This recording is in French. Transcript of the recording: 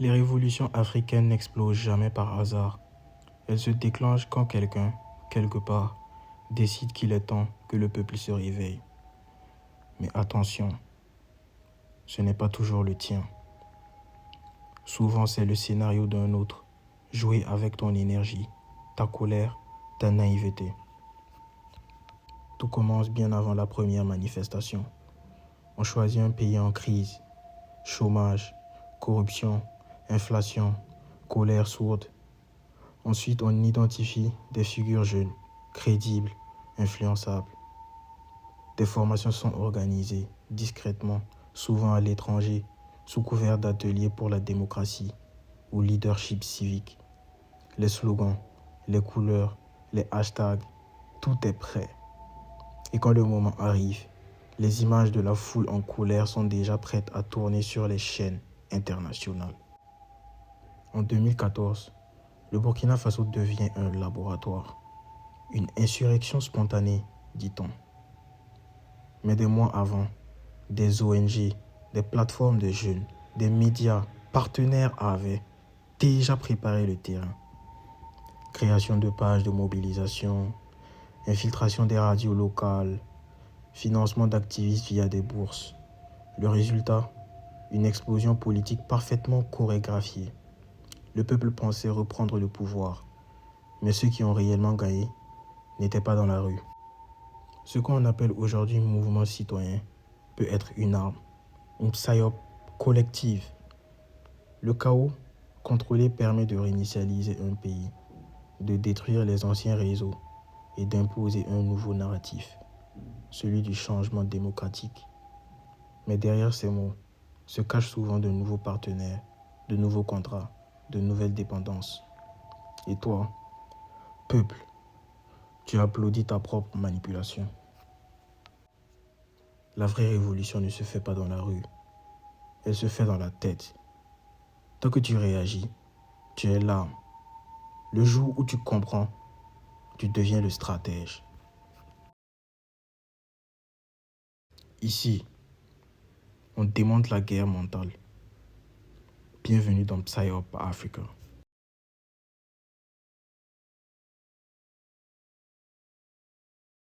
Les révolutions africaines n'explosent jamais par hasard. Elles se déclenchent quand quelqu'un, quelque part, décide qu'il est temps que le peuple se réveille. Mais attention, ce n'est pas toujours le tien. Souvent, c'est le scénario d'un autre, joué avec ton énergie, ta colère, ta naïveté. Tout commence bien avant la première manifestation. On choisit un pays en crise, chômage, corruption, inflation, colère sourde. Ensuite, on identifie des figures jeunes, crédibles, influençables. Des formations sont organisées discrètement, souvent à l'étranger, sous couvert d'ateliers pour la démocratie ou leadership civique. Les slogans, les couleurs, les hashtags, tout est prêt. Et quand le moment arrive, les images de la foule en colère sont déjà prêtes à tourner sur les chaînes internationales. En 2014, le Burkina Faso devient un laboratoire, une insurrection spontanée, dit-on. Mais des mois avant, des ONG, des plateformes de jeunes, des médias partenaires avaient déjà préparé le terrain. Création de pages de mobilisation, infiltration des radios locales, financement d'activistes via des bourses. Le résultat, une explosion politique parfaitement chorégraphiée. Le peuple pensait reprendre le pouvoir, mais ceux qui ont réellement gagné n'étaient pas dans la rue. Ce qu'on appelle aujourd'hui mouvement citoyen peut être une arme, une psyop collective. Le chaos contrôlé permet de réinitialiser un pays, de détruire les anciens réseaux et d'imposer un nouveau narratif, celui du changement démocratique. Mais derrière ces mots se cachent souvent de nouveaux partenaires, de nouveaux contrats, de nouvelles dépendances. Et toi, peuple, tu applaudis ta propre manipulation. La vraie révolution ne se fait pas dans la rue, elle se fait dans la tête. Tant que tu réagis, tu es l'arme. Le jour où tu comprends, tu deviens le stratège. Ici, on démonte la guerre mentale. Bienvenue dans Psyop Africa.